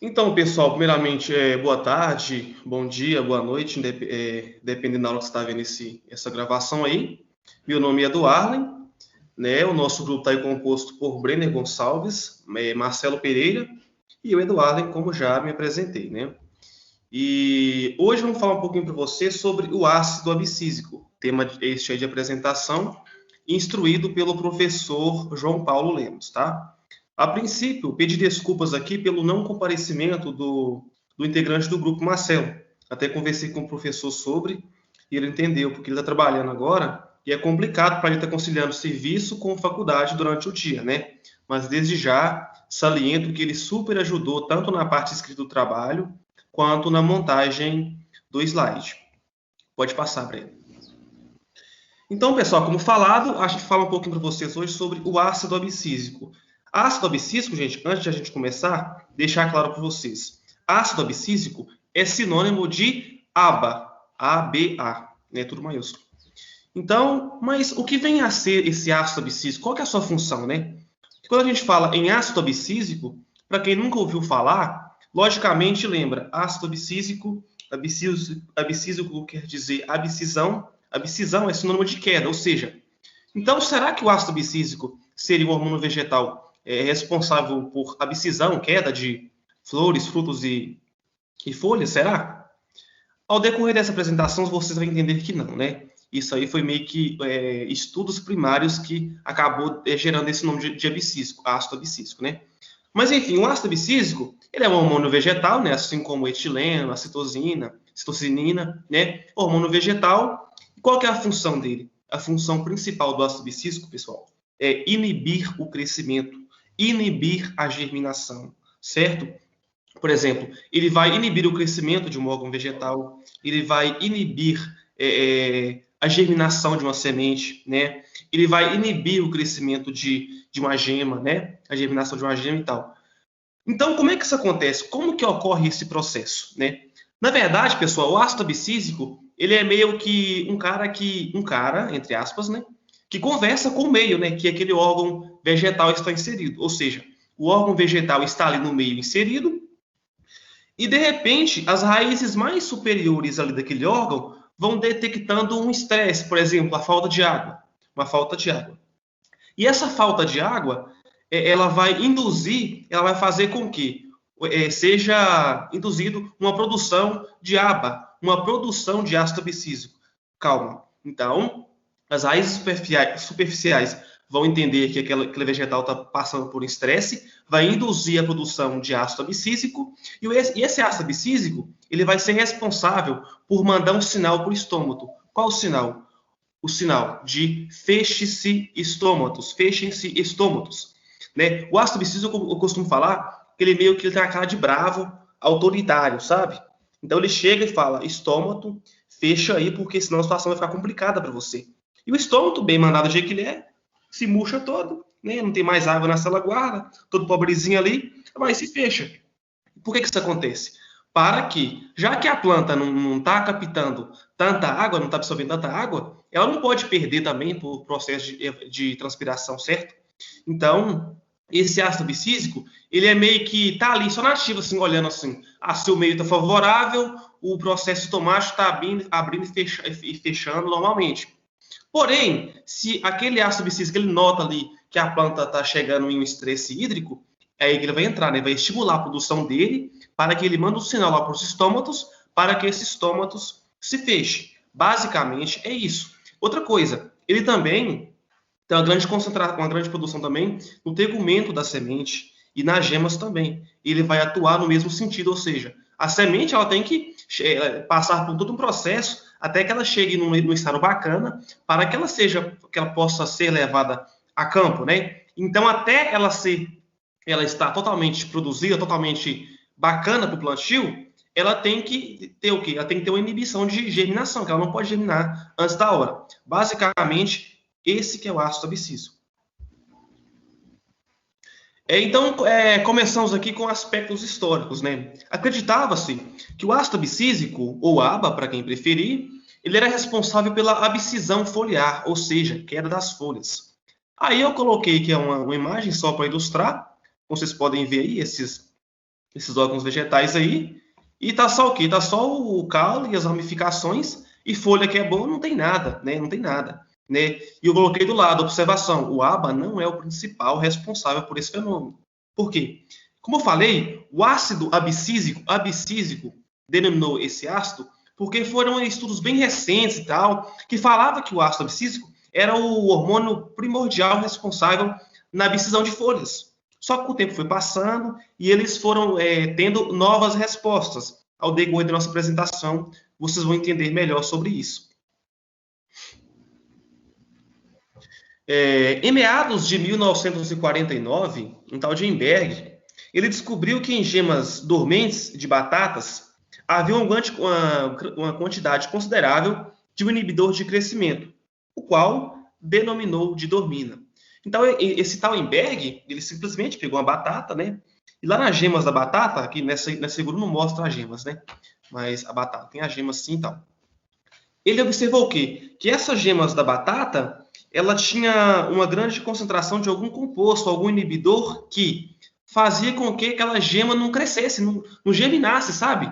Então, pessoal, primeiramente, boa tarde, bom dia, boa noite, dependendo da hora que você está vendo essa gravação aí. Meu nome é Eduardo, né? O nosso grupo está aí composto por Brenner Gonçalves, Marcelo Pereira e eu, Eduardo, como já me apresentei, né? E hoje vamos falar um pouquinho para você sobre o ácido abscísico, tema este aí de apresentação, instruído pelo professor João Paulo Lemos, tá? A princípio, pedi desculpas aqui pelo não comparecimento do integrante do grupo Marcelo. Até conversei com o professor sobre, e ele entendeu, porque ele está trabalhando agora, e é complicado para ele estar conciliando serviço com faculdade durante o dia, né? Mas desde já, saliento que ele super ajudou, tanto na parte escrita do trabalho, quanto na montagem do slide. Pode passar, Breno. Então, pessoal, como falado, a gente fala um pouquinho para vocês hoje sobre o ácido abscísico. Ácido abscísico, gente, antes de a gente começar, deixar claro para vocês. Ácido abscísico é sinônimo de ABA, A-B-A, né, tudo maiúsculo. Então, mas o que vem a ser esse ácido abscísico? Qual que é a sua função, né? Quando a gente fala em ácido abscísico, para quem nunca ouviu falar, logicamente lembra ácido abscísico, abscísico quer dizer abscisão, abscisão é sinônimo de queda, ou seja, então será que o ácido abscísico seria um hormônio vegetal responsável por abscisão, queda de flores, frutos e folhas? Será? Ao decorrer dessa apresentação, vocês vão entender que não, né? Isso aí foi meio que estudos primários que acabou gerando esse nome de abscísico, ácido abscísico, né? Mas enfim, o ácido abscísico, ele é um hormônio vegetal, né? Assim como o etileno, a citosina, citocinina, né? Hormônio vegetal. E qual que é a função dele? A função principal do ácido abscísico, pessoal, é inibir o crescimento, inibir a germinação, certo? Por exemplo, ele vai inibir o crescimento de um órgão vegetal, ele vai inibir a germinação de uma semente, né? Ele vai inibir o crescimento de uma gema, né? A germinação de uma gema e tal. Então, como é que isso acontece? Como que ocorre esse processo, né? Na verdade, pessoal, o ácido abscísico, ele é meio que um cara, entre aspas, né? Que conversa com o meio, né? Que aquele órgão vegetal está inserido. Ou seja, o órgão vegetal está ali no meio inserido, e, de repente, as raízes mais superiores ali daquele órgão vão detectando um estresse, por exemplo, a falta de água, uma falta de água. E essa falta de água, ela vai fazer com que seja induzido uma produção de ABA, uma produção de ácido abscísico. Calma. Então, as raízes superficiais vão entender que aquele vegetal está passando por estresse, vai induzir a produção de ácido abscísico, e esse ácido abscísico ele vai ser responsável por mandar um sinal para o estômago. Qual o sinal? O sinal de fechem-se estômatos. Né? O ácido abscísico, eu costumo falar, que ele meio que ele tem a cara de bravo, autoritário, sabe? Então ele chega e fala, estômago, fecha aí, porque senão a situação vai ficar complicada para você. E o estômago, bem mandado do jeito que ele é, se murcha todo, né? Não tem mais água na sala guarda, todo pobrezinho ali, mas se fecha. Por que isso acontece? Para que, já que a planta não está captando tanta água, não está absorvendo tanta água, ela não pode perder também por processo de transpiração, certo? Então, esse ácido abscísico, ele é meio que tá ali só na ativa, assim, olhando assim, se o meio está favorável, o processo estomático está abrindo e fechando normalmente. Porém, se aquele ácido abscísico ele nota ali que a planta está chegando em um estresse hídrico, é aí que ele vai entrar, né? Vai estimular a produção dele para que ele mande um sinal lá para os estômatos, para que esses estômatos se fechem. Basicamente é isso. Outra coisa, ele também tem uma grande concentração, uma grande produção também no tegumento da semente e nas gemas também. Ele vai atuar no mesmo sentido, ou seja, a semente ela tem que passar por todo um processo até que ela chegue num estado bacana para que ela possa ser levada a campo, né? Então, até ela está totalmente produzida, totalmente bacana para o plantio, ela tem que ter o quê? Ela tem que ter uma inibição de germinação, que ela não pode germinar antes da hora. Basicamente, esse que é o ácido abscísico. Então, começamos aqui com aspectos históricos, né? Acreditava-se que o ácido abscísico, ou ABA, para quem preferir, ele era responsável pela abscisão foliar, ou seja, queda das folhas. Aí eu coloquei aqui uma imagem só para ilustrar, como vocês podem ver aí, esses órgãos vegetais aí, e tá só o quê? Tá só o caule e as ramificações, e folha que é boa não tem nada, né? Não tem nada, né? E eu coloquei do lado, observação, o ABA não é o principal responsável por esse fenômeno. Por quê? Como eu falei, o ácido abscísico denominou esse ácido porque foram estudos bem recentes e tal, que falava que o ácido abscísico era o hormônio primordial responsável na abscisão de folhas. Só que o tempo foi passando e eles foram tendo novas respostas. Ao decorrer da nossa apresentação, vocês vão entender melhor sobre isso. Em meados de 1949, um tal de Emberg, ele descobriu que em gemas dormentes de batatas havia uma quantidade considerável de um inibidor de crescimento, o qual denominou de dormina. Então, esse tal Emberg, ele simplesmente pegou uma batata, né? E lá nas gemas da batata, aqui nessa figura não mostra as gemas, né? Mas a batata tem as gemas sim e tal. Ele observou o quê? Que essas gemas da batata, ela tinha uma grande concentração de algum composto, algum inibidor que fazia com que aquela gema não crescesse, não germinasse, sabe?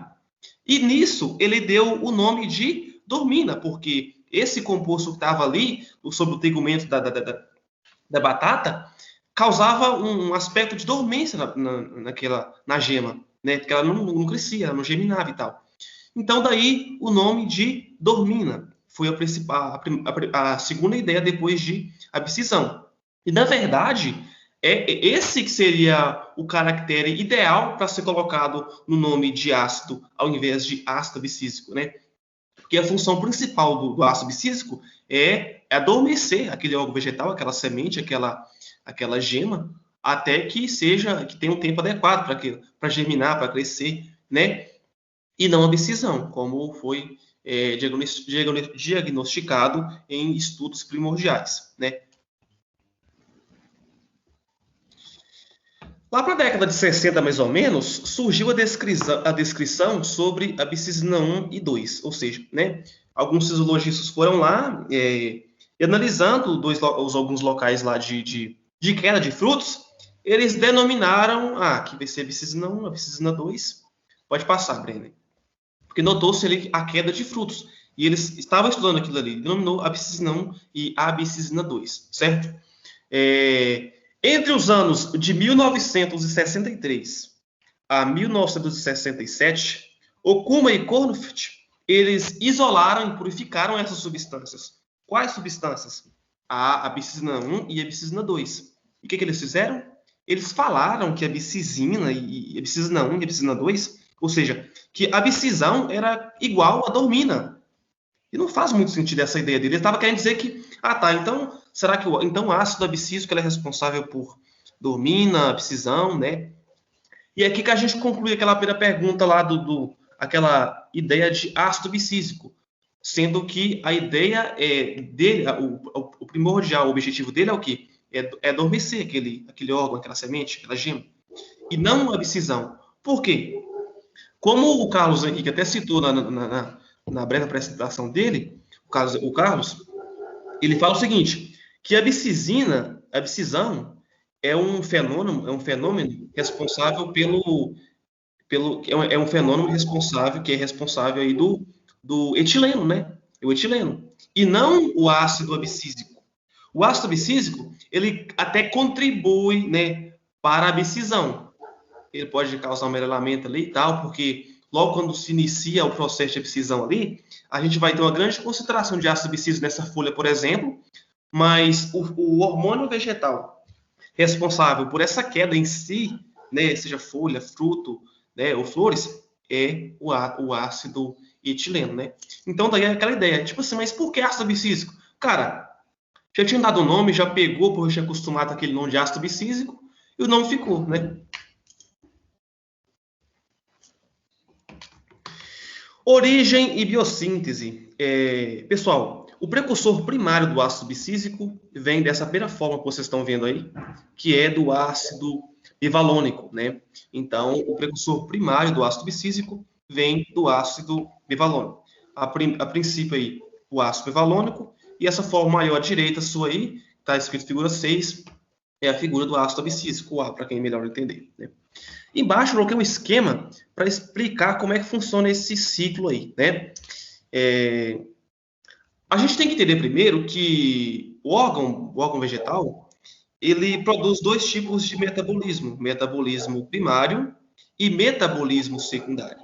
E nisso ele deu o nome de dormina, porque esse composto que estava ali, sobre o tegumento da batata, causava um aspecto de dormência na gema, né? Porque ela não crescia, ela não germinava e tal. Então, daí o nome de dormina foi a segunda ideia depois de abscisão. E, na verdade, esse que seria o caractere ideal para ser colocado no nome de ácido, ao invés de ácido abscísico, né? Porque a função principal do ácido abscísico é adormecer aquele órgão vegetal, aquela semente, aquela gema, até que tenha um tempo adequado para germinar, para crescer, né? E não abscisão, como foi diagnosticado em estudos primordiais, né? Lá para a década de 60, mais ou menos, surgiu a descrição sobre a abscisina 1 e 2, ou seja, né, alguns fisiologistas foram lá e analisando alguns locais lá de queda de frutos, eles denominaram, que vai ser abscisina 1, abscisina 2. Pode passar, Brenner. Porque notou-se ali a queda de frutos. E eles estavam estudando aquilo ali, denominou abscisina 1 e abscisina 2, certo? Entre os anos de 1963 a 1967, Okuma e Kornfeld, eles isolaram e purificaram essas substâncias. Quais substâncias? A abscisina 1 e a abscisina 2. E o que eles fizeram? Eles falaram que a abscisina e a abscisina 1 e a abscisina 2, ou seja, que a abscisão era igual a dormina. E não faz muito sentido essa ideia dele. Ele estava querendo dizer que, então, será que o ácido abscísico é responsável por dormina, abscisão, né? E é aqui que a gente conclui aquela primeira pergunta lá aquela ideia de ácido abscísico, sendo que a ideia dele, o primordial, o objetivo dele é o quê? É adormecer aquele órgão, aquela semente, aquela gema, e não a abscisão. Por quê? Como o Carlos Henrique até citou na breve apresentação dele, o Carlos, ele fala o seguinte, que a abscisão é um fenômeno responsável é um fenômeno responsável que é responsável aí do etileno, né? O etileno, e não o ácido abscísico. O ácido abscísico, ele até contribui, né, para a abscisão. Ele pode causar um amelelamento ali e tal, porque logo quando se inicia o processo de abscisão ali, a gente vai ter uma grande concentração de ácido abscísico nessa folha, por exemplo, mas o hormônio vegetal responsável por essa queda em si, né, seja folha, fruto, né, ou flores, é o ácido etileno, né? Então daí é aquela ideia, tipo assim, mas por que ácido abscísico? Cara, já tinha dado o nome, já pegou, porque já tinha acostumado com aquele nome de ácido abscísico, e o nome ficou, né? Origem e biossíntese. Pessoal, o precursor primário do ácido abscísico vem dessa primeira forma que vocês estão vendo aí, que é do ácido bivalônico, né? Então, o precursor primário do ácido abscísico vem do ácido bivalônico. A princípio aí, o ácido bivalônico, e essa forma maior à direita sua aí, está escrito figura 6, é a figura do ácido abscísico, o A, para quem melhor entender, né? Embaixo eu coloquei um esquema para explicar como é que funciona esse ciclo aí, né? A gente tem que entender primeiro que o órgão vegetal, ele produz dois tipos de metabolismo: metabolismo primário e metabolismo secundário.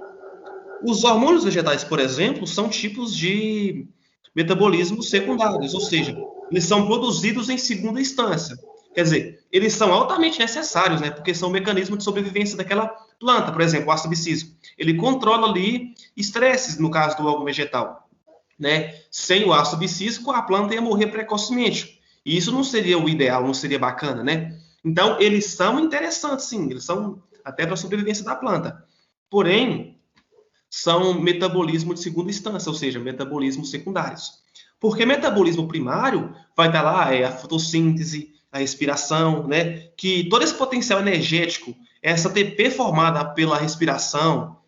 Os hormônios vegetais, por exemplo, são tipos de metabolismos secundários, ou seja, eles são produzidos em segunda instância. Quer dizer, eles são altamente necessários, né? Porque são mecanismos de sobrevivência daquela planta. Por exemplo, o ácido bicílico. Ele controla ali estresses, no caso do órgão vegetal, né? Sem o ácido bicílico, a planta ia morrer precocemente. E isso não seria o ideal, não seria bacana, né? Então, eles são interessantes, sim. Eles são até para a sobrevivência da planta. Porém, são metabolismo de segunda instância, ou seja, metabolismos secundários. Porque metabolismo primário vai estar lá a fotossíntese, a respiração, né? Que todo esse potencial energético, essa ATP formada pela respiração,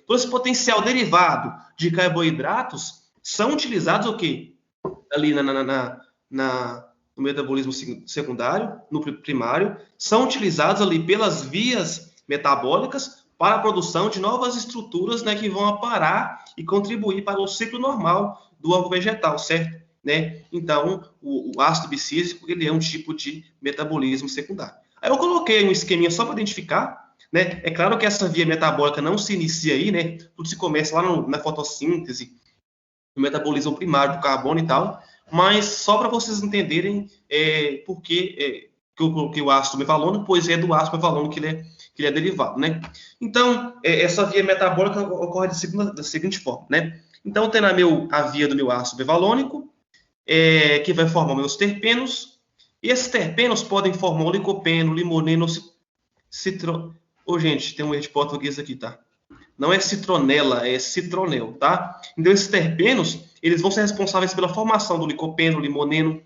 todo esse potencial derivado de carboidratos são utilizados o quê? Ali no metabolismo secundário, no primário, são utilizados ali pelas vias metabólicas para a produção de novas estruturas, né, que vão aparar e contribuir para o ciclo normal do órgão vegetal, certo? Né? Então, o ácido bicílico, ele é um tipo de metabolismo secundário. Aí eu coloquei um esqueminha só para identificar, né? É claro que essa via metabólica não se inicia aí, né? Tudo se começa lá na fotossíntese, no metabolismo primário do carbono e tal, mas só para vocês entenderem por que eu coloquei o ácido mevalônico, pois é do ácido mevalônico que ele é derivado, né? Então, essa via metabólica ocorre da seguinte forma, né? Então, tem a via do meu ácido mevalônico, que vai formar meus terpenos, e esses terpenos podem formar o licopeno, limoneno, citro... gente, tem um erro de português aqui, tá? Não é citronela, é citronel, tá? Então, esses terpenos, eles vão ser responsáveis pela formação do licopeno, limoneno,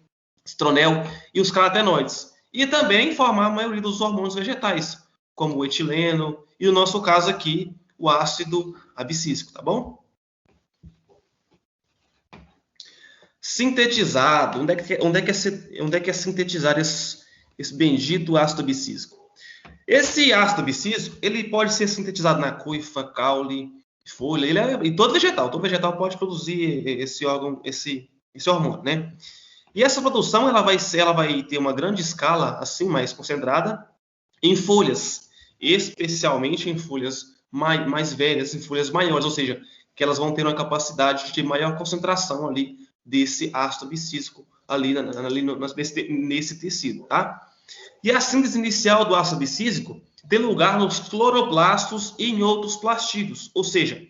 citronel e os carotenoides. E também formar a maioria dos hormônios vegetais, como o etileno e, no nosso caso aqui, o ácido abscísico, tá bom? Sintetizado. Onde é que é sintetizado esse bendito ácido abscísico? Esse ácido abscísico, ele pode ser sintetizado na coifa, caule, folha, e todo vegetal pode produzir esse órgão, esse hormônio, né? E essa produção, ela vai ter uma grande escala, assim, mais concentrada, em folhas, especialmente em folhas mais velhas, em folhas maiores, ou seja, que elas vão ter uma capacidade de maior concentração ali desse ácido abscísico ali nesse tecido, tá? E a síntese inicial do ácido abscísico tem lugar nos cloroplastos e em outros plastídeos, ou seja,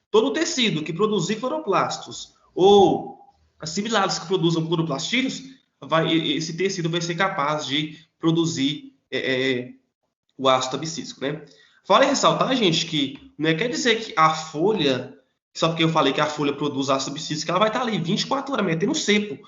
todo tecido que produzir cloroplastos ou assimilados que produzam cloroplastídeos, esse tecido vai ser capaz de produzir o ácido abscísico, né? Vale ressaltar, gente, que não quer dizer que a folha, só porque eu falei que a folha produz ácido abscísico, ela vai estar ali 24 horas metendo seco,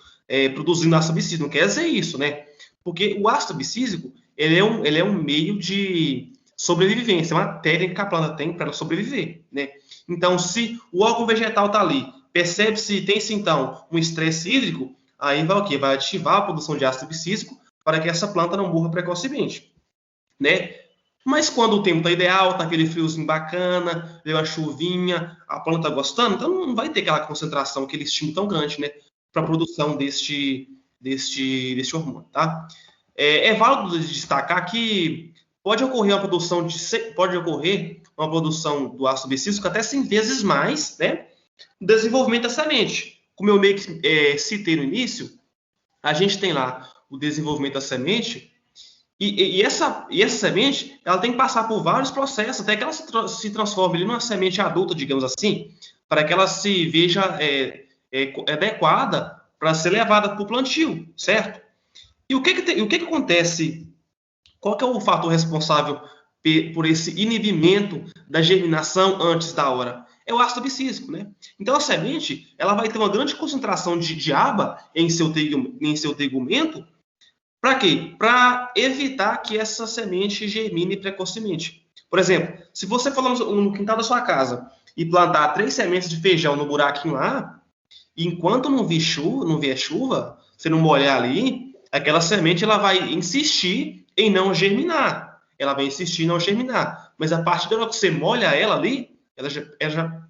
produzindo ácido abscísico. Não quer dizer isso, né? Porque o ácido abscísico, ele é um meio de sobrevivência, é uma técnica que a planta tem para ela sobreviver, né? Então, se o órgão vegetal está ali, percebe-se, tem-se então um estresse hídrico, aí vai o quê? Vai ativar a produção de ácido abscísico para que essa planta não morra precocemente, né? Mas quando o tempo está ideal, está aquele friozinho bacana, deu a chuvinha, a planta está gostando, então não vai ter aquela concentração, aquele estímulo tão grande, né, para a produção deste hormônio, tá? É válido destacar que pode ocorrer uma produção do ácido abscísico até 100 vezes mais, né, no desenvolvimento da semente. Como eu meio que citei no início, a gente tem lá o desenvolvimento da semente, e essa semente, ela tem que passar por vários processos até que ela se transforme numa semente adulta, digamos assim, para que ela se veja adequada para ser levada para o plantio, certo? E o que acontece? Qual que é o fator responsável por esse inibimento da germinação antes da hora? É o ácido abscísico, né? Então a semente, ela vai ter uma grande concentração de ABA em seu tegumento. Para quê? Para evitar que essa semente germine precocemente. Por exemplo, se você for no quintal da sua casa e plantar 3 sementes de feijão no buraquinho lá, enquanto não vier chuva, você não molhar ali, aquela semente ela vai insistir em não germinar. ela vai insistir em não germinar. Mas a partir da hora que você molha ela ali, ela já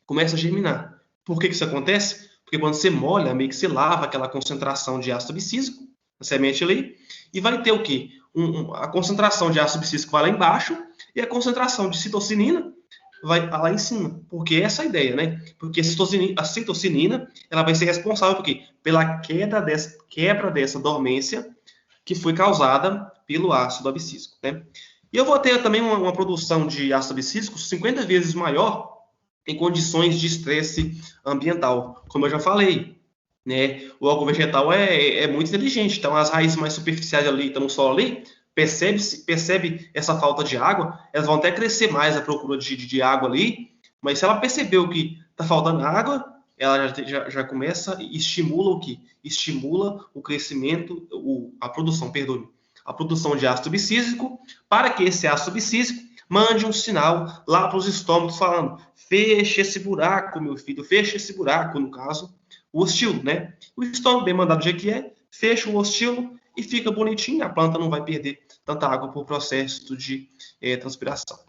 começa a germinar. Por que isso acontece? Porque quando você molha, meio que você lava aquela concentração de ácido abscísico, a semente ali, e vai ter o quê? A concentração de ácido abscísico vai lá embaixo e a concentração de citocinina vai lá em cima. Porque essa é a ideia, né? Porque a citocinina ela vai ser responsável por quê? Pela quebra dessa dormência que foi causada pelo ácido abscísico, né? E eu vou ter também uma produção de ácido abscísico 50 vezes maior em condições de estresse ambiental, como eu já falei, né? O órgão vegetal é muito inteligente, então as raízes mais superficiais ali, estão no solo ali, percebe essa falta de água, elas vão até crescer mais à procura de água ali, mas se ela percebeu que está faltando água, ela já começa e estimula o que? Estimula o crescimento, a produção, perdoe, a produção de ácido abscísico, para que esse ácido abscísico mande um sinal lá para os estômagos falando: feche esse buraco, meu filho, feche esse buraco, no caso, o ostilo, né? O estômago, bem mandado do jeito que é, fecha o ostilo e fica bonitinho, a planta não vai perder tanta água por processo de transpiração.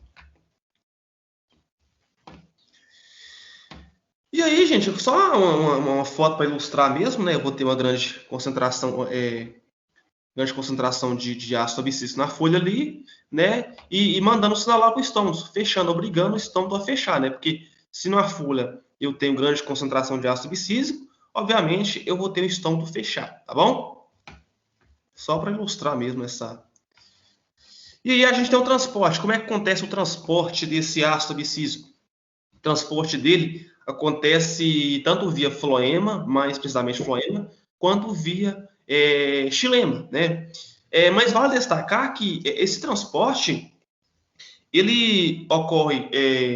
E aí, gente, só uma foto para ilustrar mesmo, né? Eu vou ter uma grande concentração de ácido abscísico na folha ali, né? E mandando sinal lá para o estômago, fechando, obrigando o estômago a fechar, né? Porque se na folha eu tenho grande concentração de ácido abscísico, obviamente eu vou ter o estômago fechar, tá bom? Só para ilustrar mesmo essa. E aí a gente tem o transporte. Como é que acontece o transporte desse ácido abscísico? O transporte dele acontece tanto via floema, mais precisamente floema, quanto via xilema, né? Mas vale destacar que esse transporte ele ocorre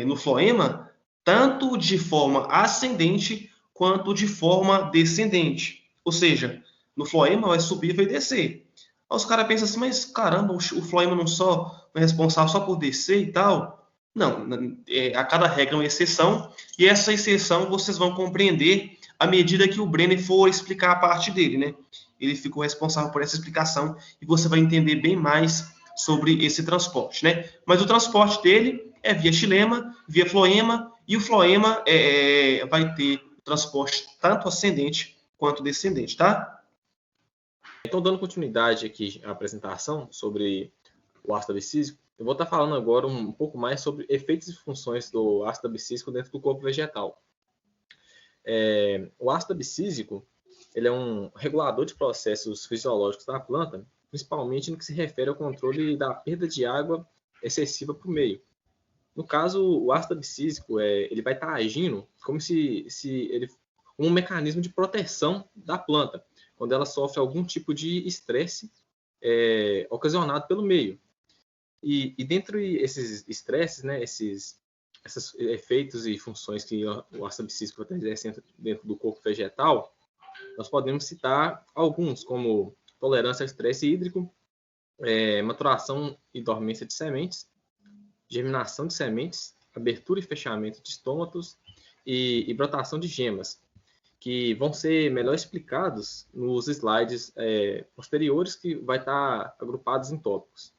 no floema tanto de forma ascendente quanto de forma descendente. Ou seja, no floema vai subir e vai descer. Aí os caras pensam assim, mas caramba, o floema não é responsável só por descer e tal? Não, a cada regra é uma exceção, e essa exceção vocês vão compreender à medida que o Brenner for explicar a parte dele, né? Ele ficou responsável por essa explicação e você vai entender bem mais sobre esse transporte, né? Mas o transporte dele é via xilema, via floema, e o floema vai ter transporte tanto ascendente quanto descendente, tá? Então, dando continuidade aqui à apresentação sobre o ácido abscísico, eu vou estar falando agora um pouco mais sobre efeitos e funções do ácido abscísico dentro do corpo vegetal. O ácido abscísico ele é um regulador de processos fisiológicos da planta, principalmente no que se refere ao controle da perda de água excessiva para o meio. No caso, o ácido abscísico ele vai estar agindo como se ele um mecanismo de proteção da planta, quando ela sofre algum tipo de estresse ocasionado pelo meio. E dentre esses estresses, né, esses efeitos e funções que o ácido abscísico exerce dentro do corpo vegetal, nós podemos citar alguns, como tolerância ao estresse hídrico, maturação e dormência de sementes, germinação de sementes, abertura e fechamento de estômatos e brotação de gemas, que vão ser melhor explicados nos slides posteriores, que vai estar agrupados em tópicos.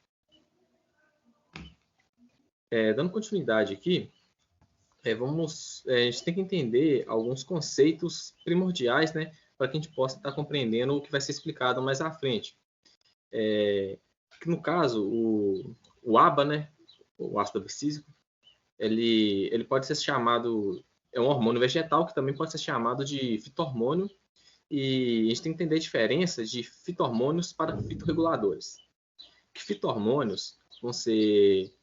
Dando continuidade aqui, a gente tem que entender alguns conceitos primordiais, né, para que a gente possa estar compreendendo o que vai ser explicado mais à frente. Que no caso, o ABA, né, o ácido abscísico, ele pode ser chamado, é um hormônio vegetal que também pode ser chamado de fito-hormônio, e a gente tem que entender a diferença de fito-hormônios para fitorreguladores. Que fito-hormônios vão ser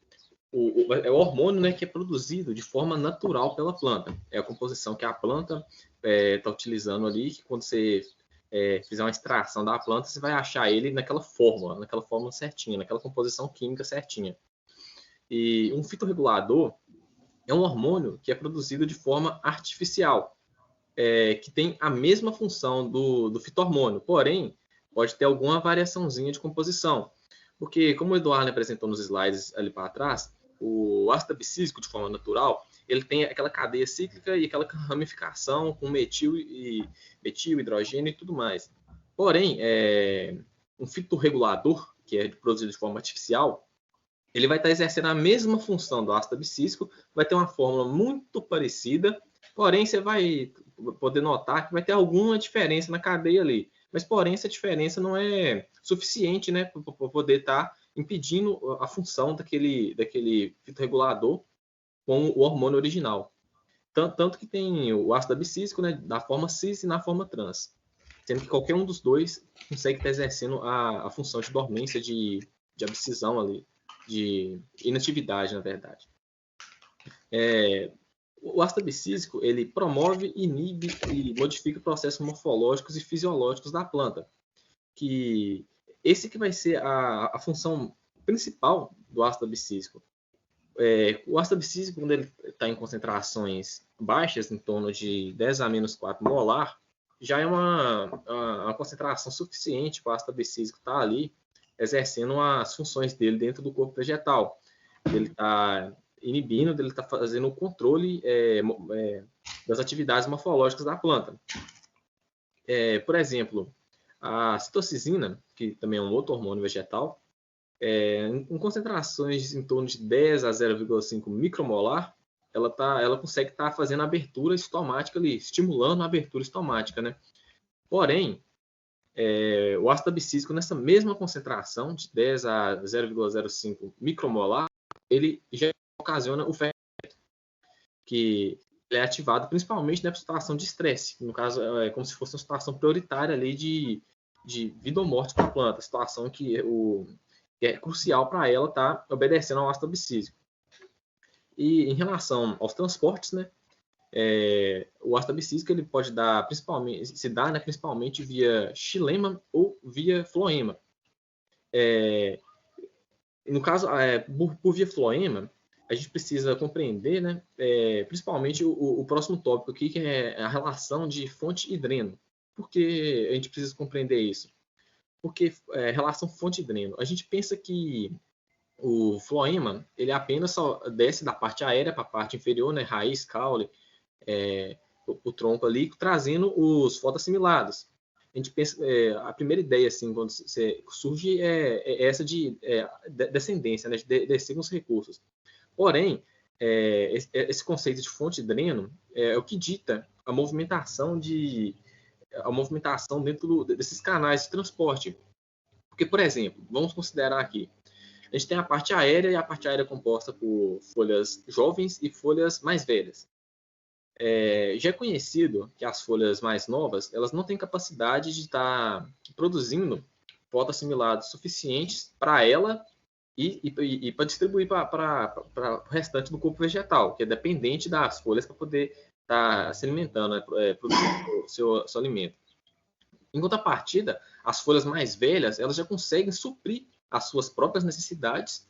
o hormônio, né, que é produzido de forma natural pela planta. É a composição que a planta está utilizando ali, que quando você fizer uma extração da planta, você vai achar ele naquela fórmula certinha, naquela composição química certinha. E um fitorregulador é um hormônio que é produzido de forma artificial, que tem a mesma função do fito-hormônio, porém, pode ter alguma variaçãozinha de composição. Porque, como o Eduardo apresentou nos slides ali para trás, o ácido abscísico, de forma natural, ele tem aquela cadeia cíclica e aquela ramificação com metil, hidrogênio e tudo mais. Porém, um fitorregulador, que é produzido de forma artificial, ele vai estar exercendo a mesma função do ácido abscísico, vai ter uma fórmula muito parecida, porém você vai poder notar que vai ter alguma diferença na cadeia ali. Mas, porém, essa diferença não é suficiente, né, para poder estar impedindo a função daquele fitorregulador com o hormônio original. Tanto que tem o ácido abscísico, né, da forma cis e na forma trans. Sendo que qualquer um dos dois consegue estar exercendo a função de dormência, de abscisão ali, de inatividade, na verdade. O ácido abscísico, ele promove, inibe e modifica processos morfológicos e fisiológicos da planta. Que esse que vai ser a função principal do ácido abscísico. O ácido abscísico, quando ele está em concentrações baixas, em torno de 10 a menos 4 molar, já é uma concentração suficiente para o ácido abscísico estar ali exercendo as funções dele dentro do corpo vegetal. Ele está inibindo, ele está fazendo o controle das atividades morfológicas da planta. Por exemplo, a citocina, que também é um outro hormônio vegetal, em concentrações em torno de 10 a 0,5 micromolar, ela consegue estar fazendo a abertura estomática ali, estimulando a abertura estomática, né? Porém, o ácido abscísico, nessa mesma concentração, de 10 a 0,05 micromolar, ele já ocasiona o fermento, que ele é ativado principalmente na situação de estresse. No caso, é como se fosse uma situação prioritária ali de vida ou morte para a planta, situação que é crucial para ela estar obedecendo ao ácido abscísico. E em relação aos transportes, né, o ácido abscísico ele pode dar principalmente via xilema ou via floema. No caso, por via floema, a gente precisa compreender, né, principalmente o próximo tópico aqui, que é a relação de fonte e dreno. Por que a gente precisa compreender isso? Porque relação fonte e dreno, a gente pensa que o floema, ele apenas só desce da parte aérea para a parte inferior, né, raiz, caule, o tronco ali, trazendo os fotoassimilados. A gente pensa, a primeira ideia, assim, quando surge é essa de descendência, né, de descer nos recursos. Porém, esse conceito de fonte e dreno é o que dita a movimentação dentro desses canais de transporte. Porque, por exemplo, vamos considerar aqui, a gente tem a parte aérea, e a parte aérea é composta por folhas jovens e folhas mais velhas. Já é conhecido que as folhas mais novas, elas não têm capacidade de estar produzindo fotoassimilados suficientes para ela e para distribuir para o restante do corpo vegetal, que é dependente das folhas para poder estar se alimentando, produzindo o seu alimento. Em contrapartida, as folhas mais velhas, elas já conseguem suprir as suas próprias necessidades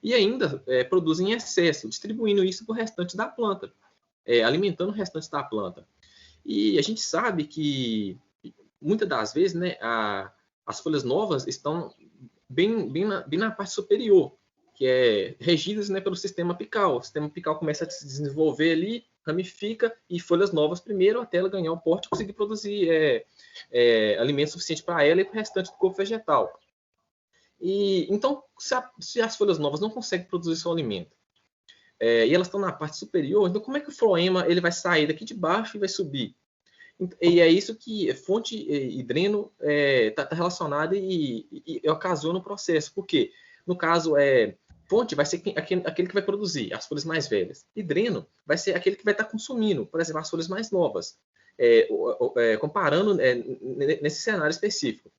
e ainda produzem em excesso, distribuindo isso para o restante da planta, alimentando o restante da planta. E a gente sabe que, muitas das vezes, né, as folhas novas estão bem na parte superior, que é regidas, né, pelo sistema apical. O sistema apical começa a se desenvolver ali, ramifica, e folhas novas primeiro, até ela ganhar o porte e conseguir produzir alimento suficiente para ela e para o restante do corpo vegetal. E então, se as folhas novas não conseguem produzir seu alimento, e elas estão na parte superior, então como é que o floema ele vai sair daqui de baixo e vai subir? E é isso que fonte e dreno tá relacionado e ocasiona o processo. Por quê? No caso, fonte vai ser aquele que vai produzir as folhas mais velhas. E dreno vai ser aquele que vai estar consumindo, por exemplo, as folhas mais novas. Comparando nesse cenário específico.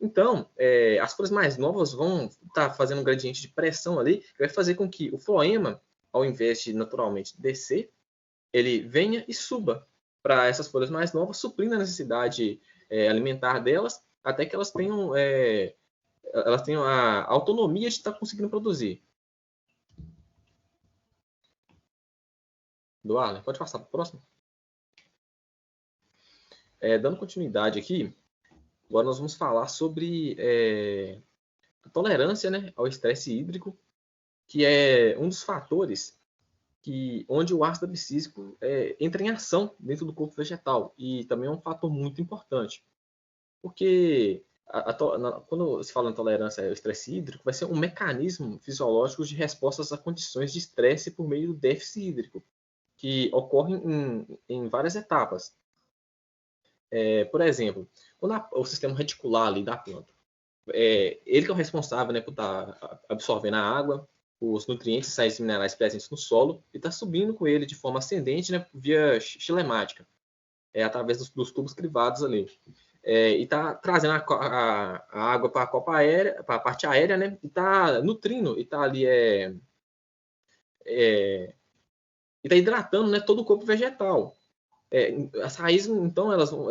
Então, as folhas mais novas vão estar fazendo um gradiente de pressão ali, que vai fazer com que o floema, ao invés de naturalmente descer, ele venha e suba para essas folhas mais novas, suprindo a necessidade alimentar delas, até que elas tenham a autonomia de estar conseguindo produzir. Eduardo, pode passar para o próximo? Dando continuidade aqui, agora nós vamos falar sobre a tolerância, né, ao estresse hídrico, que é um dos fatores onde o ácido abscísico entra em ação dentro do corpo vegetal, e também é um fator muito importante, porque quando se fala em tolerância ao estresse hídrico, vai ser um mecanismo fisiológico de respostas a condições de estresse por meio do déficit hídrico, que ocorrem em várias etapas. Por exemplo, quando o sistema reticular ali da planta, ele que é o responsável, né, por estar absorvendo a água, os nutrientes e sais minerais presentes no solo, e está subindo com ele de forma ascendente, né, via xilemática, através dos tubos crivados ali. E está trazendo a água para a copa aérea, para a parte aérea, né, e está nutrindo, e está ali e está hidratando, né, todo o corpo vegetal. As raízes, então,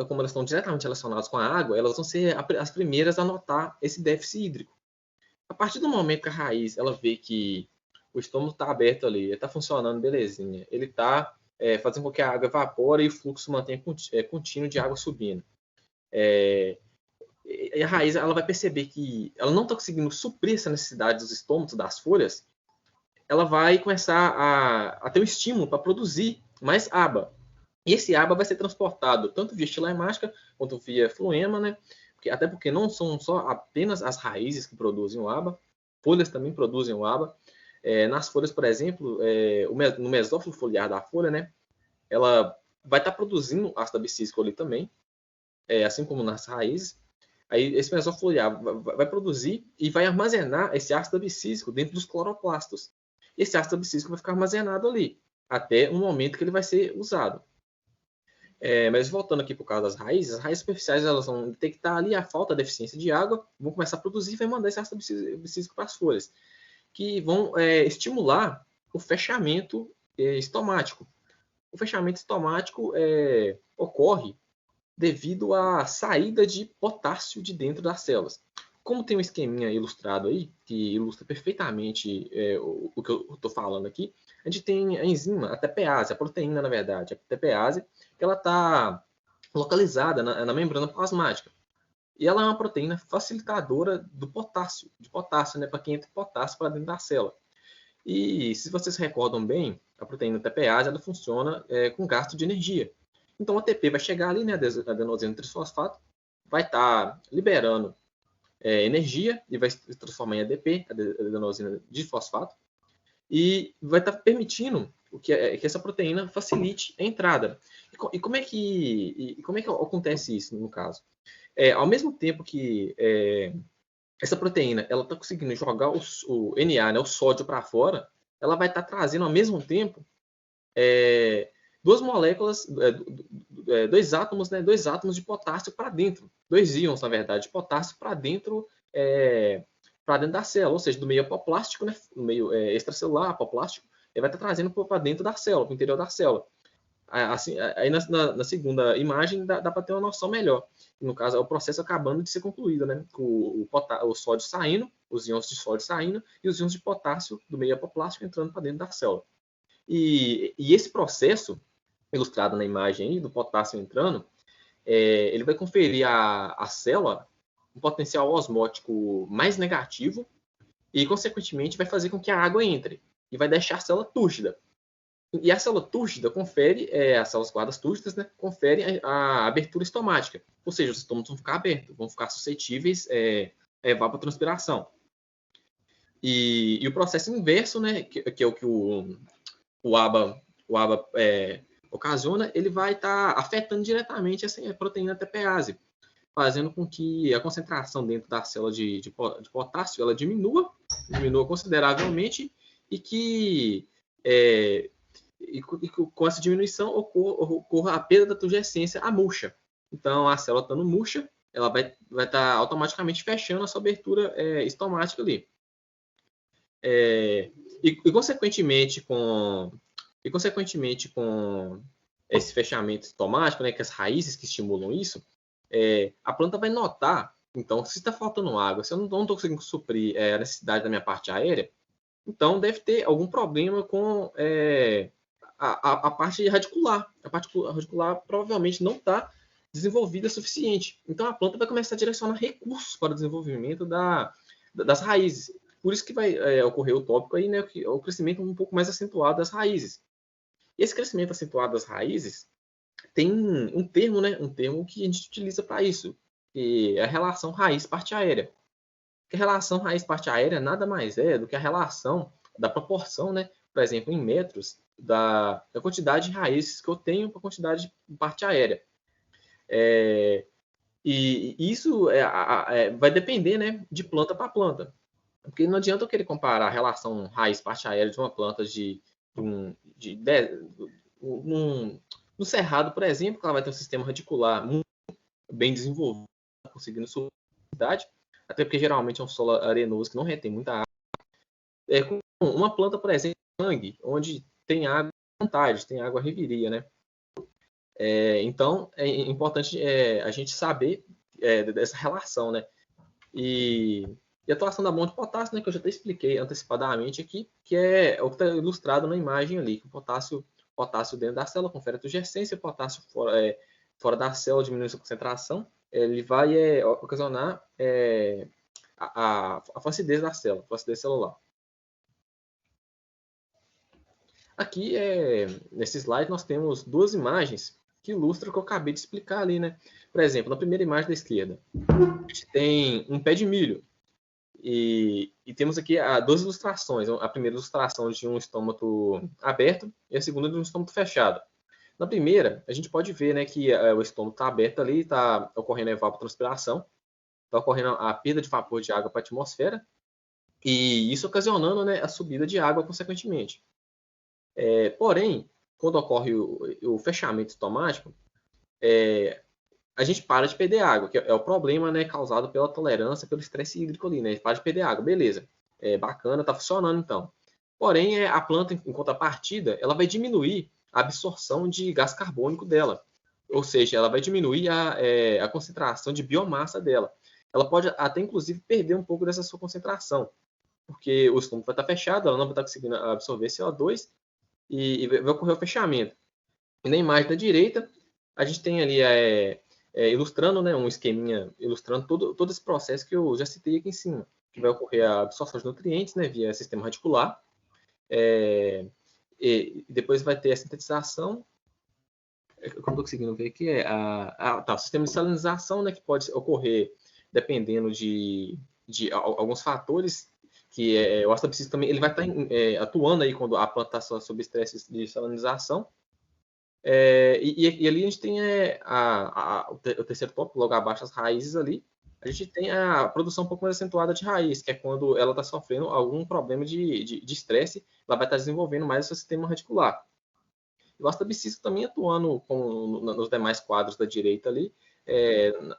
como elas estão diretamente relacionadas com a água, elas vão ser as primeiras a notar esse déficit hídrico. A partir do momento que a raiz ela vê que o estômago está aberto ali, ele está funcionando belezinha, ele está fazendo com que a água evapore e o fluxo mantenha contínuo de água subindo. E a raiz ela vai perceber que ela não está conseguindo suprir essa necessidade dos estômagos, das folhas, ela vai começar a ter um estímulo para produzir mais aba. E esse aba vai ser transportado tanto via xilemática quanto via floema, né? Até porque não são só apenas as raízes que produzem o aba, folhas também produzem o aba. Nas folhas, por exemplo, no mesófilo foliar da folha, né? Ela vai estar produzindo ácido abscísico ali também, assim como nas raízes. Aí esse mesófilo foliar vai produzir e vai armazenar esse ácido abscísico dentro dos cloroplastos. Esse ácido abscísico vai ficar armazenado ali, até o momento que ele vai ser usado. Mas voltando aqui para o caso das raízes, as raízes superficiais elas vão detectar ali a falta, a deficiência de água, vão começar a produzir e vai mandar esse ácido abscísico para as folhas, que vão estimular o fechamento estomático. O fechamento estomático ocorre devido à saída de potássio de dentro das células. Como tem um esqueminha ilustrado aí, que ilustra perfeitamente o que eu estou falando aqui, a gente tem a enzima, a TPase, a proteína, na verdade, a TPase, que ela está localizada na membrana plasmática. E ela é uma proteína facilitadora do potássio, né, para que entre potássio para dentro da célula. E se vocês recordam bem, a proteína TPase ela funciona com gasto de energia. Então, a ATP vai chegar ali, né, adenosina trisfosfato, vai estar liberando energia e vai se transformar em ADP, adenosina difosfato, e vai estar permitindo que essa proteína facilite a entrada. E como é que acontece isso no caso? Ao mesmo tempo que essa proteína ela está conseguindo jogar o Na, né, o sódio para fora, ela vai estar trazendo ao mesmo tempo duas moléculas, dois átomos de potássio para dentro, dois íons, na verdade, de potássio para dentro da célula, ou seja, do meio apoplástico, né, do meio extracelular, apoplástico, ele vai estar trazendo para dentro da célula, para o interior da célula. Assim, aí na segunda imagem dá para ter uma noção melhor. No caso, é o processo acabando de ser concluído, né, com o sódio saindo, os íons de sódio saindo e os íons de potássio do meio apoplástico entrando para dentro da célula. E esse processo, ilustrado na imagem aí, do potássio entrando, ele vai conferir à célula um potencial osmótico mais negativo e, consequentemente, vai fazer com que a água entre e vai deixar a célula túrgida. E a célula túrgida confere, as células guardas túrgidas, né, conferem a abertura estomática, ou seja, os estômagos vão ficar abertos, vão ficar suscetíveis a evapotranspiração. E o processo inverso, né, que é o que o ABA ocasiona, ele vai estar afetando diretamente essa proteína TPase, fazendo com que a concentração dentro da célula de potássio ela diminua consideravelmente e que com essa diminuição ocorra a perda da turgescência, a murcha. Então, a célula estando murcha, ela vai estar automaticamente fechando a sua abertura estomática ali. E consequentemente com esse fechamento estomático, né, que as raízes que estimulam isso, a planta vai notar, então, se está faltando água, se eu não estou conseguindo suprir a necessidade da minha parte aérea, então deve ter algum problema com a parte radicular. A parte radicular provavelmente não está desenvolvida o suficiente. Então a planta vai começar a direcionar recursos para o desenvolvimento das raízes. Por isso que vai ocorrer o tópico aí, né, o crescimento um pouco mais acentuado das raízes. E esse crescimento acentuado das raízes tem um termo, né, que a gente utiliza para isso, que é a relação raiz-parte aérea. Que a relação raiz-parte aérea nada mais é do que a relação da proporção, né? Por exemplo, em metros, da quantidade de raízes que eu tenho para a quantidade de parte aérea. E isso vai depender, né, de planta para planta. Porque não adianta eu querer comparar a relação raiz-parte aérea de uma planta no cerrado, por exemplo, que ela vai ter um sistema radicular muito bem desenvolvido, conseguindo solubilidade, até porque geralmente é um solo arenoso que não retém muita água. Com uma planta, por exemplo, mangue, onde tem água à vontade, tem água reviria, né? Então, é importante a gente saber dessa relação, né? E a atuação da bomba de potássio, né, que eu já até expliquei antecipadamente aqui, que é o que está ilustrado na imagem ali, que o potássio dentro da célula confere a turgescência, o potássio fora da célula diminui sua concentração, ele vai ocasionar a flacidez da célula, flacidez celular. Aqui, nesse slide, nós temos duas imagens que ilustram o que eu acabei de explicar ali, né? Por exemplo, na primeira imagem da esquerda, a gente tem um pé de milho. E temos aqui duas ilustrações. A primeira ilustração de um estômago aberto e a segunda de um estômago fechado. Na primeira, a gente pode ver, né, que o estômago está aberto ali, está ocorrendo a evapotranspiração, está ocorrendo a perda de vapor de água para a atmosfera, e isso ocasionando, né, a subida de água consequentemente. Porém, quando ocorre o fechamento estomático, a gente para de perder água, que é o problema, né, causado pela tolerância, pelo estresse hídrico ali, né? A gente para de perder água, beleza. Bacana, tá funcionando então. Porém, a planta, em contrapartida, ela vai diminuir a absorção de gás carbônico dela. Ou seja, ela vai diminuir a concentração de biomassa dela. Ela pode até, inclusive, perder um pouco dessa sua concentração, porque o estômago vai estar fechado, ela não vai estar conseguindo absorver CO2 e vai ocorrer o fechamento. E na imagem da direita, a gente tem ali ilustrando, né, um esqueminha, ilustrando todo esse processo que eu já citei aqui em cima, que vai ocorrer a absorção de nutrientes, né, via sistema radicular, e depois vai ter a sintetização, eu não estou conseguindo ver aqui, o sistema de salinização, né, que pode ocorrer dependendo de alguns fatores, que o ácido abscísico também ele vai estar atuando aí quando a planta está sob estresse de salinização. E ali a gente tem o terceiro tópico, logo abaixo as raízes ali. A gente tem a produção um pouco mais acentuada de raiz, que é quando ela está sofrendo algum problema de estresse, ela vai estar desenvolvendo mais o seu sistema radicular. E o ácido abscísico também atuando nos demais quadros da direita ali,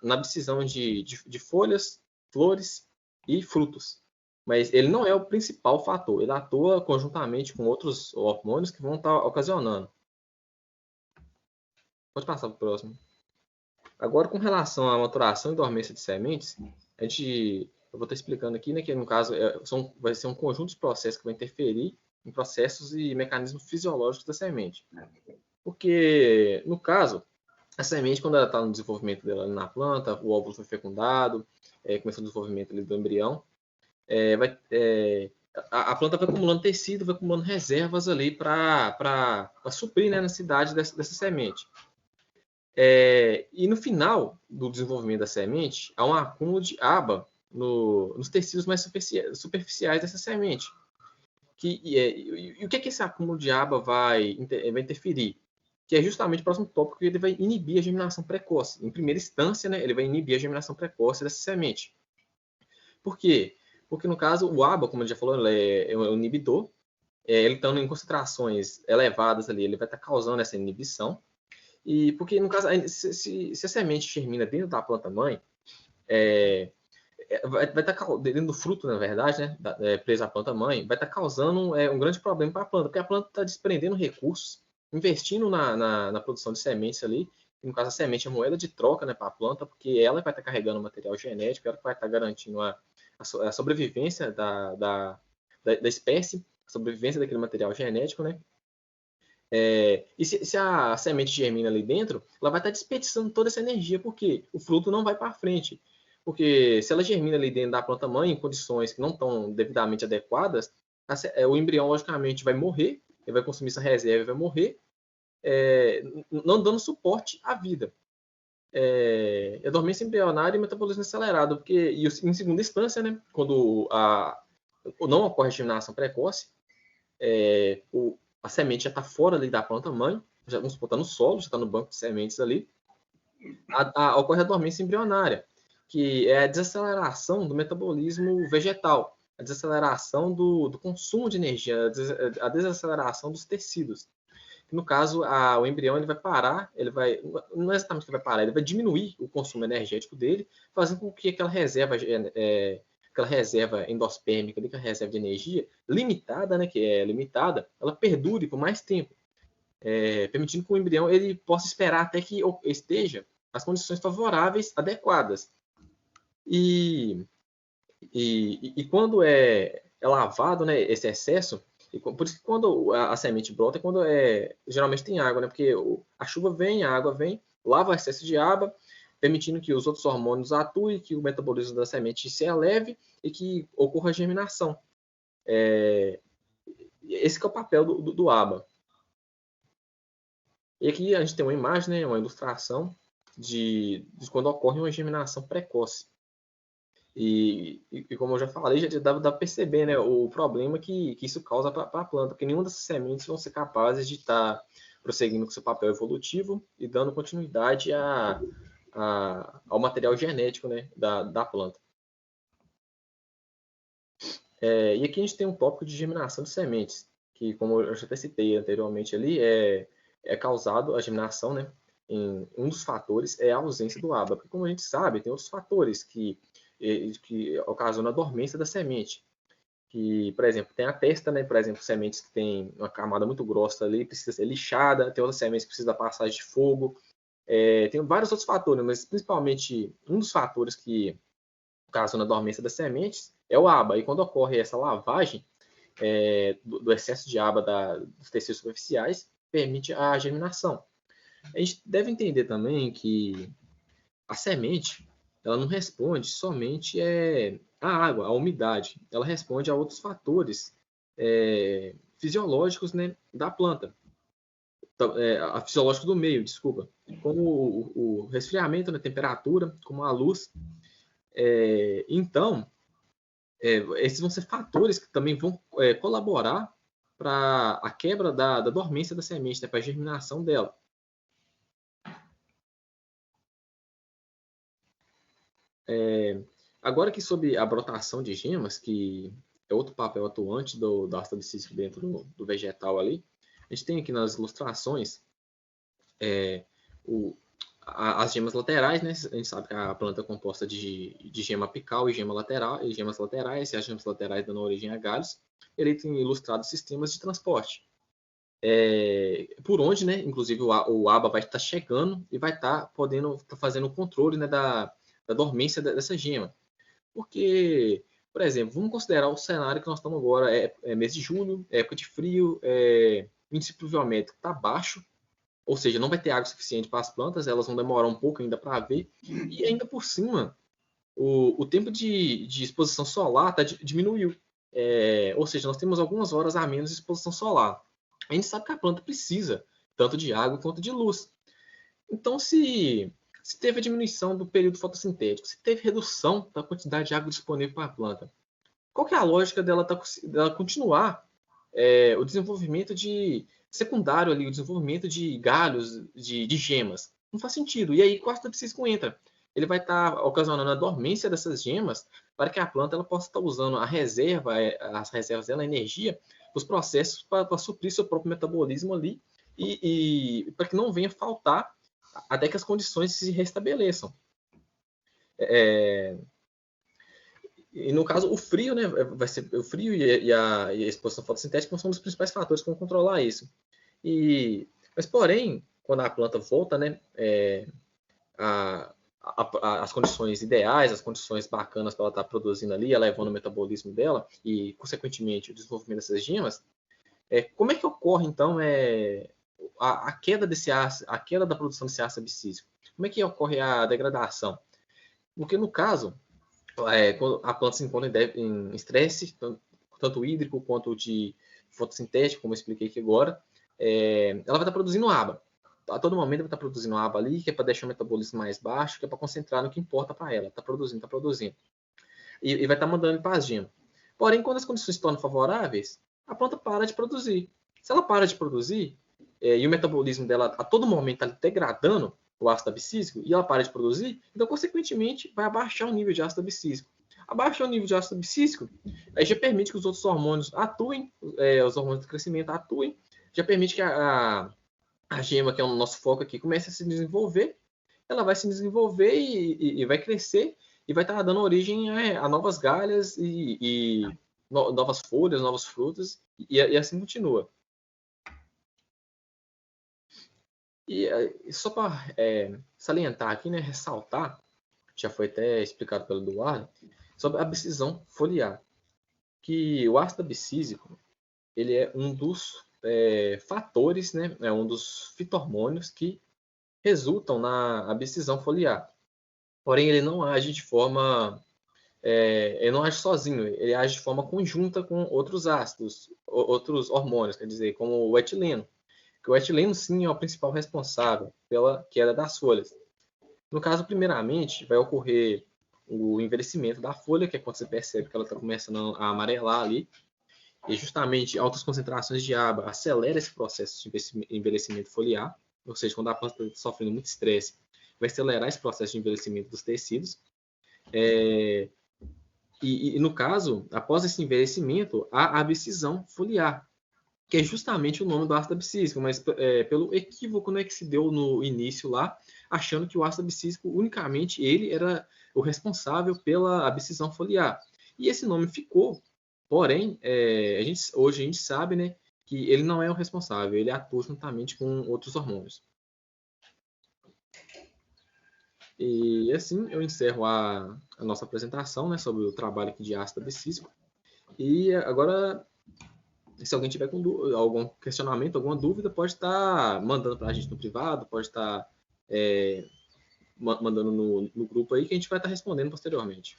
na abscisão de folhas, flores e frutos. Mas ele não é o principal fator, ele atua conjuntamente com outros hormônios que vão estar ocasionando. Pode passar para o próximo. Agora, com relação à maturação e dormência de sementes, eu vou estar explicando aqui, né, que no caso vai ser um conjunto de processos que vai interferir em processos e mecanismos fisiológicos da semente. Porque, no caso, a semente, quando ela está no desenvolvimento dela na planta, o óvulo foi fecundado, começou o desenvolvimento ali do embrião, a planta vai acumulando tecido, vai acumulando reservas ali para suprir, né, a necessidade dessa semente. E no final do desenvolvimento da semente, há um acúmulo de aba nos tecidos mais superficiais dessa semente. E o que esse acúmulo de aba vai interferir? Que é justamente o próximo tópico, que ele vai inibir a germinação precoce. Em primeira instância, né, ele vai inibir a germinação precoce dessa semente. Por quê? Porque, no caso, o aba, como a gente já falou, ele é um inibidor. Ele estando em concentrações elevadas ali, ele vai estar causando essa inibição. E porque, no caso, se a semente germina dentro da planta-mãe, vai estar dentro do fruto, na verdade, né, presa à planta-mãe, vai estar causando um grande problema para a planta, porque a planta está desprendendo recursos, investindo na produção de sementes ali, e no caso a semente é moeda de troca, né, para a planta, porque ela vai estar carregando material genético, ela vai estar garantindo a sobrevivência da espécie, a sobrevivência daquele material genético, né? E se a semente germina ali dentro, ela vai estar desperdiçando toda essa energia, porque o fruto não vai para frente. Porque se ela germina ali dentro da planta-mãe em condições que não estão devidamente adequadas, o embrião, logicamente, vai morrer, ele vai consumir essa reserva e vai morrer, não dando suporte à vida. é dormência embrionária e metabolismo acelerado, porque e em segunda instância, né, quando não ocorre a germinação precoce, a semente já está fora ali da planta mãe, já vamos botar no solo, já está no banco de sementes ali, ocorre a dormência embrionária, que é a desaceleração do metabolismo vegetal, a desaceleração do consumo de energia, a desaceleração dos tecidos. No caso, o embrião ele vai parar, não é exatamente que ele vai parar, ele vai diminuir o consumo energético dele, fazendo com que aquela reserva endospérmica, aquela reserva de energia limitada, né, que é limitada, ela perdure por mais tempo, permitindo que o embrião ele possa esperar até que esteja as condições favoráveis, adequadas. E quando é lavado, né, esse excesso, por isso que quando a semente brota é quando geralmente tem água, né? Porque a chuva vem, a água vem, lava o excesso de água, permitindo que os outros hormônios atuem, que o metabolismo da semente se eleve e que ocorra a germinação. Esse que é o papel do ABA. E aqui a gente tem uma imagem, né, uma ilustração de quando ocorre uma germinação precoce. E como eu já falei, já dá para perceber, né, o problema que isso causa para a planta, porque nenhuma dessas sementes vão ser capazes de estar prosseguindo com seu papel evolutivo e dando continuidade ao material genético, né, da planta. E aqui a gente tem um tópico de germinação de sementes, que, como eu já até citei anteriormente ali, é causado a germinação, né, um dos fatores é a ausência do ABA, porque como a gente sabe, tem outros fatores que ocasionam a dormência da semente. Que, por exemplo, tem a testa, né? Por exemplo, sementes que tem uma camada muito grossa ali, precisa ser lixada, tem outras sementes que precisam da passagem de fogo. Tem vários outros fatores, mas principalmente um dos fatores que ocasionam a dormência das sementes é o ABA. E quando ocorre essa lavagem do excesso de ABA dos tecidos superficiais, permite a germinação. A gente deve entender também que a semente ela não responde somente à água, à umidade. Ela responde a outros fatores fisiológicos, né, da planta. Fisiológico do meio, desculpa. Como o resfriamento, né, temperatura, como a luz. Então, esses vão ser fatores que também vão colaborar para a quebra da dormência da semente, né, para a germinação dela. Agora que sobre a brotação de gemas, que é outro papel atuante do ácido abscísico dentro do vegetal ali, a gente tem aqui nas ilustrações as gemas laterais, né? A gente sabe que a planta é composta de gema apical e gemas laterais, e as gemas laterais dando origem a galhos. Ele tem ilustrado sistemas de transporte. Por onde, né? Inclusive o ABA vai estar chegando e vai estar fazendo o controle, né, da dormência dessa gema. Porque, por exemplo, vamos considerar o cenário que nós estamos agora, mês de julho, época de frio, índice pluviométrico está baixo, ou seja, não vai ter água suficiente para as plantas, elas vão demorar um pouco ainda para ver, e ainda por cima, o tempo de exposição solar diminuiu, ou seja, nós temos algumas horas a menos de exposição solar. A gente sabe que a planta precisa tanto de água quanto de luz. Então, se teve a diminuição do período fotossintético, se teve redução da quantidade de água disponível para a planta, qual que é a lógica dela continuar o desenvolvimento secundário ali, o desenvolvimento de galhos, de gemas? Não faz sentido. E aí, o ácido abscísico entra. Ele vai estar ocasionando a dormência dessas gemas para que a planta ela possa estar usando as reservas dela, a energia, os processos para suprir seu próprio metabolismo ali e para que não venha faltar até que as condições se restabeleçam. E no caso, o frio, né, vai ser o frio e a exposição fotossintética são os principais fatores que vão controlar isso. Mas, porém, quando a planta volta, né, as condições ideais, as condições bacanas para ela estar produzindo ali, elevando o metabolismo dela e, consequentemente, o desenvolvimento dessas gemas, como é que ocorre, então, a queda a queda da produção desse ácido abscísico? Como é que ocorre a degradação? Porque, no caso, quando a planta se encontra em estresse, tanto hídrico quanto de fotossintético, como eu expliquei aqui agora, ela vai estar produzindo ABA. a todo momento vai estar produzindo aba ali, que é para deixar o metabolismo mais baixo, que é para concentrar no que importa para ela. Está produzindo, está produzindo. E vai estar mandando para as gemas. Porém, quando as condições se tornam favoráveis, a planta para de produzir. Se ela para de produzir, e o metabolismo dela a todo momento está degradando o ácido abscísico, e ela para de produzir, então, consequentemente, vai abaixar o nível de ácido abscísico. Abaixar o nível de ácido abscísico, aí já permite que os outros hormônios atuem, os hormônios de crescimento atuem, já permite que a gema, que é o nosso foco aqui, comece a se desenvolver, ela vai se desenvolver e vai crescer, e vai estar dando origem a novas galhas e novas folhas, novos frutos, e assim continua. E só para salientar aqui, né, ressaltar, já foi até explicado pelo Eduardo, sobre a abscisão foliar, que o ácido abscísico ele é um dos fatores, né, é um dos fitohormônios que resultam na abscisão foliar. Porém, ele não age de forma ele não age sozinho, ele age de forma conjunta com outros ácidos, outros hormônios, quer dizer, como o etileno. Que o etileno, sim, é o principal responsável pela queda das folhas. No caso, primeiramente, vai ocorrer o envelhecimento da folha, que é quando você percebe que ela está começando a amarelar ali, e justamente altas concentrações de aba acelera esse processo de envelhecimento foliar, ou seja, quando a planta está sofrendo muito estresse, vai acelerar esse processo de envelhecimento dos tecidos. E no caso, após esse envelhecimento, há a abscisão foliar, que é justamente o nome do ácido abscísico, mas pelo equívoco, né, que se deu no início lá, achando que o ácido abscísico, unicamente, ele era o responsável pela abscisão foliar. E esse nome ficou, porém, hoje a gente sabe, né, que ele não é o responsável, ele atua juntamente com outros hormônios. E assim eu encerro a nossa apresentação, né, sobre o trabalho aqui de ácido abscísico. E agora, se alguém tiver com algum questionamento, alguma dúvida, pode estar mandando para a gente no privado, pode estar mandando no grupo aí, que a gente vai estar respondendo posteriormente.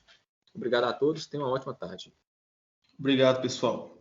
Obrigado a todos, tenham uma ótima tarde. Obrigado, pessoal.